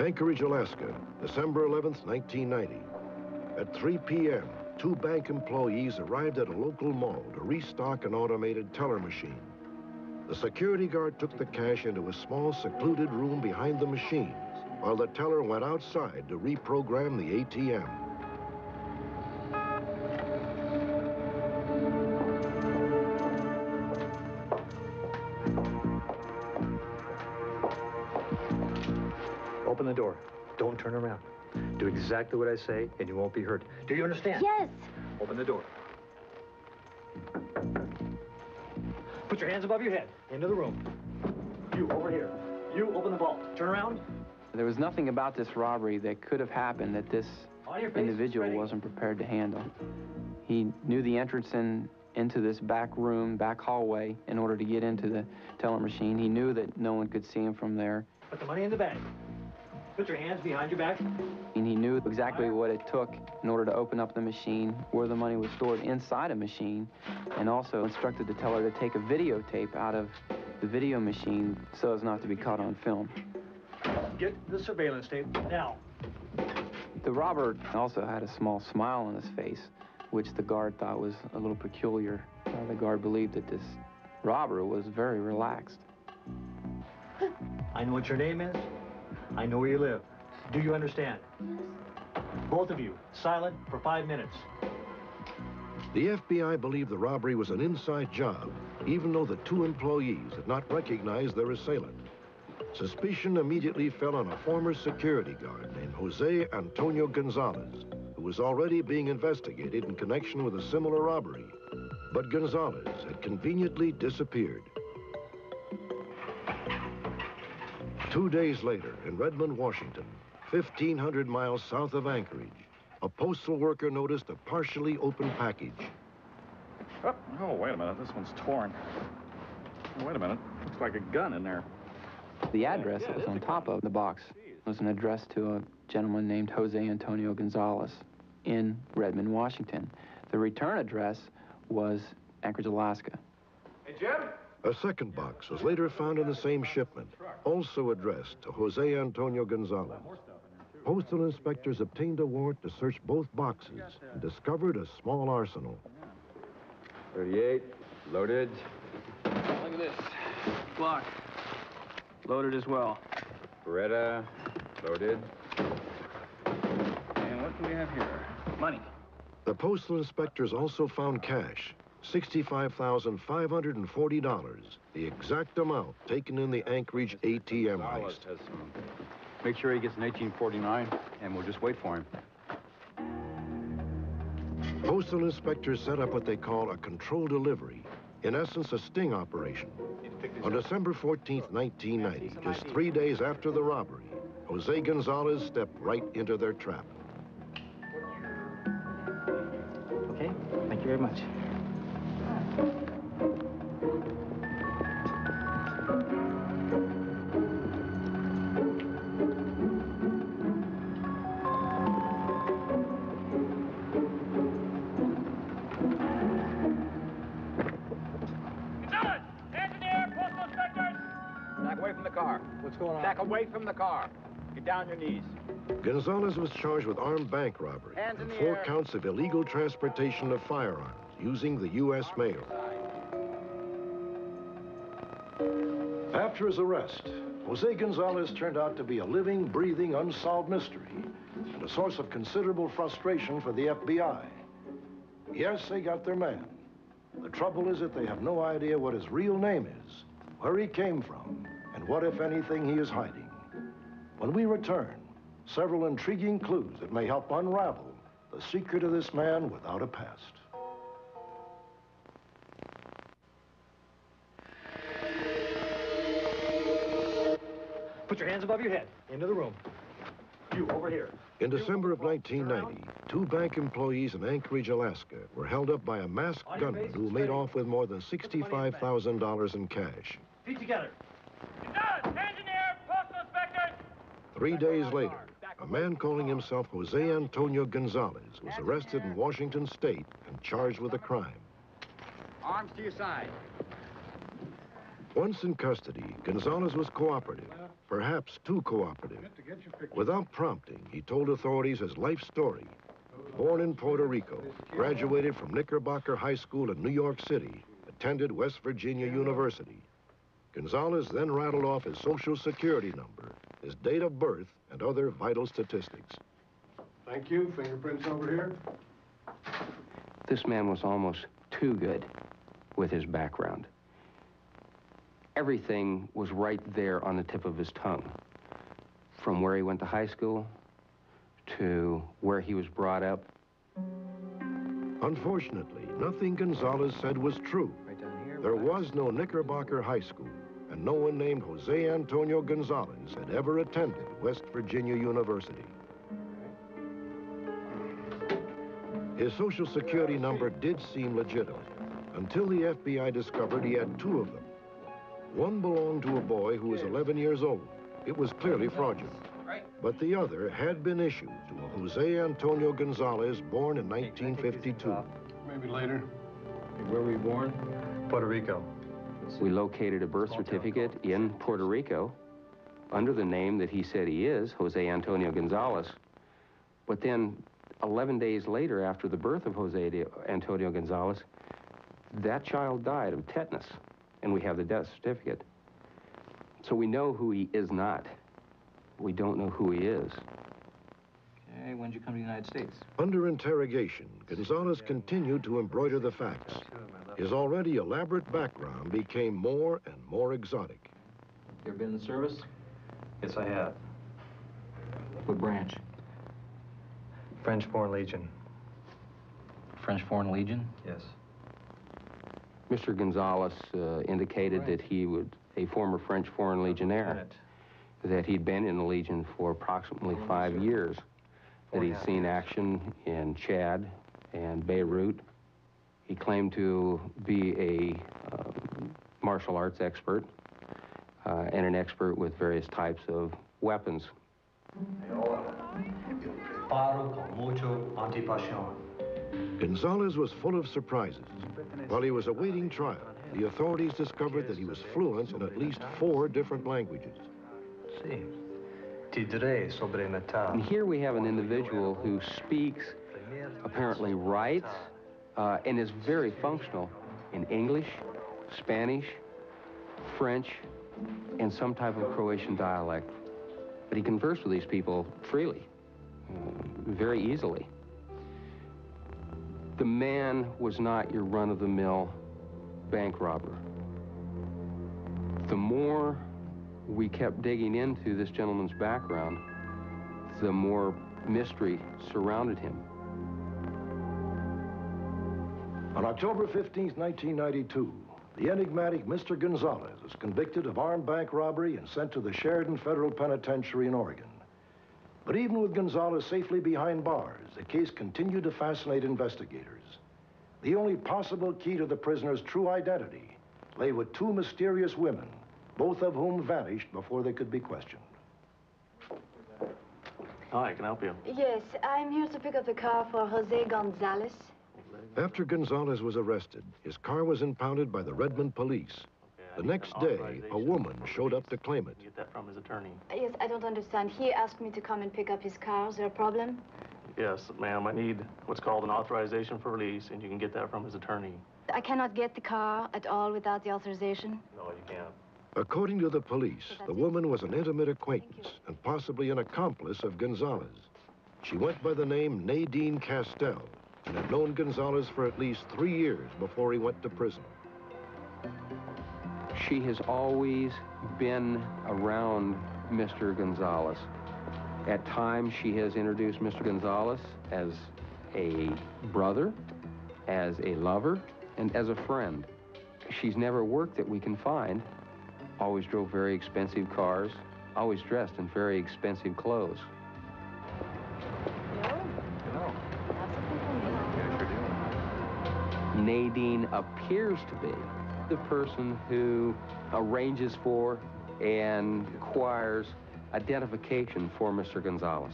Anchorage, Alaska, December 11th, 1990. At 3 p.m., two bank employees arrived at a local mall to restock an automated teller machine. The security guard took the cash into a small, secluded room behind the machine, while the teller went outside to reprogram the ATM. Open the door. Don't turn around. Do exactly what I say, and you won't be hurt. Do you understand? Yes. Open the door. Put your hands above your head. Into the room. You, over here. You, open the vault. Turn around. There was nothing about this robbery that could have happened that this individual wasn't prepared to handle. He knew the entrance into this back room, back hallway, in order to get into the teller machine. He knew that no one could see him from there. Put the money in the bag. Put your hands behind your back. And he knew exactly what it took in order to open up the machine, where the money was stored inside a machine, and also instructed the teller to take a videotape out of the video machine so as not to be caught on film. Get the surveillance tape now. The robber also had a small smile on his face, which the guard thought was a little peculiar. The guard believed that this robber was very relaxed. I know what your name is. I know where you live. Do you understand? Both of you, silent for 5 minutes. The FBI believed the robbery was an inside job, even though the two employees had not recognized their assailant. Suspicion immediately fell on a former security guard named Jose Antonio Gonzalez, who was already being investigated in connection with a similar robbery. But Gonzalez had conveniently disappeared. 2 days later, in Redmond, Washington, 1,500 miles south of Anchorage, a postal worker noticed a partially open package. Oh, wait a minute. This one's torn. Oh, wait a minute. Looks like a gun in there. The address that was on top of the box was an address to a gentleman named Jose Antonio Gonzalez in Redmond, Washington. The return address was Anchorage, Alaska. Hey, Jim? A second box was later found in the same shipment, also addressed to Jose Antonio Gonzalez. Postal inspectors obtained a warrant to search both boxes and discovered a small arsenal. 38, loaded. Look at this. Glock. Loaded as well. Beretta, loaded. And what do we have here? Money. The postal inspectors also found cash, $65,540, the exact amount taken in the Anchorage ATM heist. Make sure he gets an 1849, and we'll just wait for him. Postal inspectors set up what they call a controlled delivery, in essence, a sting operation. On December 14th, 1990, just 3 days after the robbery, Jose Gonzalez stepped right into their trap. Okay, thank you very much. What's going on? Back away from the car. Get down on your knees. Gonzalez was charged with armed bank robbery and 4 counts of illegal transportation of firearms using the U.S. mail. After his arrest, Jose Gonzalez turned out to be a living, breathing, unsolved mystery and a source of considerable frustration for the FBI. Yes, they got their man. The trouble is that they have no idea what his real name is, where he came from, and what, if anything, he is hiding. When we return, several intriguing clues that may help unravel the secret of this man without a past. Put your hands above your head. Into the room. You, over here. In December of 1990, 2 bank employees in Anchorage, Alaska, were held up by a masked gunman who made off with more than $65,000 in cash. Feet together. Engineer, postal inspectors! 3 days later, a man calling himself Jose Antonio Gonzalez was arrested in Washington State and charged with a crime. Arms to your side. Once in custody, Gonzalez was cooperative, perhaps too cooperative. Without prompting, he told authorities his life story. Born in Puerto Rico, graduated from Knickerbocker High School in New York City, attended West Virginia University. Gonzalez then rattled off his Social Security number, his date of birth, and other vital statistics. Thank you. Fingerprints over here. This man was almost too good with his background. Everything was right there on the tip of his tongue. From where he went to high school to where he was brought up. Unfortunately, nothing Gonzalez said was true. There was no Knickerbocker High School, and no one named Jose Antonio Gonzalez had ever attended West Virginia University. His Social Security number did seem legitimate, until the FBI discovered he had two of them. One belonged to a boy who was 11 years old. It was clearly fraudulent. But the other had been issued to a Jose Antonio Gonzalez born in 1952. Maybe later. Where were you born? Puerto Rico. We located a birth certificate in Puerto Rico under the name that he said he is, Jose Antonio Gonzalez. But then 11 days later, after the birth of Jose Antonio Gonzalez, that child died of tetanus, and we have the death certificate. So we know who he is not. We don't know who he is. Okay, when did you come to the United States? Under interrogation, Gonzalez continued to embroider the facts. His already elaborate background became more and more exotic. You ever been in the service? Yes, I have. What branch? French Foreign Legion. French Foreign Legion? Yes. Mr. Gonzalez indicated that he was a former French Foreign Legionnaire, that he'd been in the Legion for approximately 5 years, that he'd seen action in Chad and Beirut. He claimed to be a martial arts expert and an expert with various types of weapons. Gonzalez was full of surprises. While he was awaiting trial, the authorities discovered that he was fluent in at least 4 different languages. And here we have an individual who speaks, apparently writes, and is very functional in English, Spanish, French, and some type of Croatian dialect. But he conversed with these people freely, very easily. The man was not your run-of-the-mill bank robber. The more we kept digging into this gentleman's background, the more mystery surrounded him. On October 15, 1992, the enigmatic Mr. Gonzalez was convicted of armed bank robbery and sent to the Sheridan Federal Penitentiary in Oregon. But even with Gonzalez safely behind bars, the case continued to fascinate investigators. The only possible key to the prisoner's true identity lay with 2 mysterious women, both of whom vanished before they could be questioned. Hi, can I help you? Yes, I'm here to pick up the car for Jose Gonzalez. After Gonzalez was arrested, his car was impounded by the Redmond police. The next day, a woman showed up to claim it. Get that from his attorney. Yes, I don't understand. He asked me to come and pick up his car. Is there a problem? Yes, ma'am. I need what's called an authorization for release, and you can get that from his attorney. I cannot get the car at all without the authorization. No, you can't. According to the police, the woman was an intimate acquaintance and possibly an accomplice of Gonzalez. She went by the name Nadine Castell and had known Gonzalez for at least 3 years before he went to prison. She has always been around Mr. Gonzalez. At times, she has introduced Mr. Gonzalez as a brother, as a lover, and as a friend. She's never worked that we can find. Always drove very expensive cars, always dressed in very expensive clothes. Nadine appears to be the person who arranges for and acquires identification for Mr. Gonzalez.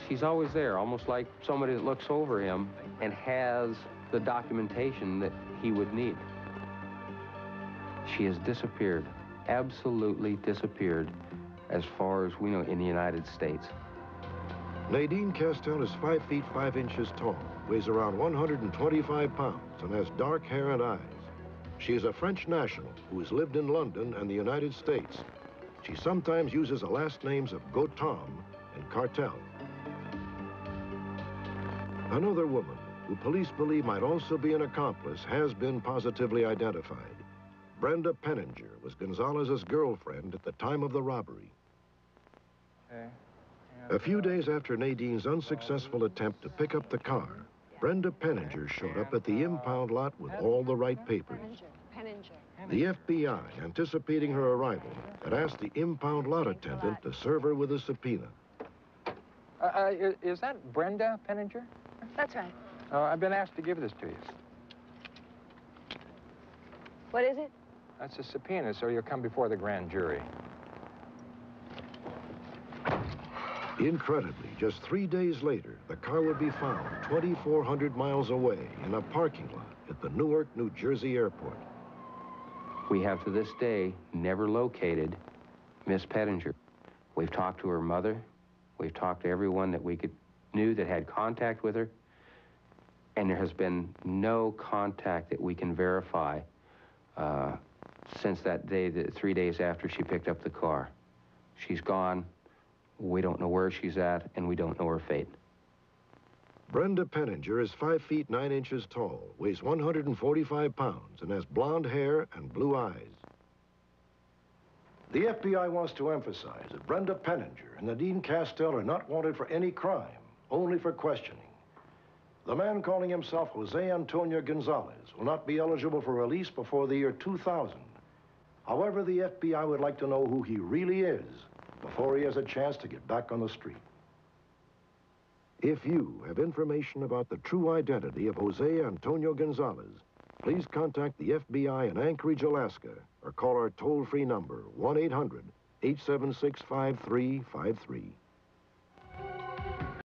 She's always there, almost like somebody that looks over him and has the documentation that he would need. She has disappeared, absolutely disappeared, as far as we know, in the United States. Nadine Castell is 5 feet 5 inches tall, weighs around 125 pounds, and has dark hair and eyes. She is a French national who has lived in London and the United States. She sometimes uses the last names of Gotham and Cartel. Another woman, who police believe might also be an accomplice, has been positively identified. Brenda Penninger was Gonzalez's girlfriend at the time of the robbery. A few days after Nadine's unsuccessful attempt to pick up the car, Brenda Penninger showed up at the impound lot with all the right papers. The FBI, anticipating her arrival, had asked the impound lot attendant to serve her with a subpoena. Is that Brenda Penninger? That's right. I've been asked to give this to you. What is it? That's a subpoena, so you'll come before the grand jury. Incredibly, just 3 days later, the car would be found 2,400 miles away in a parking lot at the Newark, New Jersey airport. We have to this day never located Miss Penninger. We've talked to her mother. We've talked to everyone that we knew that had contact with her. And there has been no contact that we can verify since that day, 3 days after she picked up the car. She's gone. We don't know where she's at, and we don't know her fate. Brenda Penninger is 5 feet 9 inches tall, weighs 145 pounds, and has blonde hair and blue eyes. The FBI wants to emphasize that Brenda Penninger and Nadine Castell are not wanted for any crime, only for questioning. The man calling himself Jose Antonio Gonzalez will not be eligible for release before the year 2000. However, the FBI would like to know who he really is before he has a chance to get back on the street. If you have information about the true identity of Jose Antonio Gonzalez, please contact the FBI in Anchorage, Alaska, or call our toll-free number, 1-800-876-5353.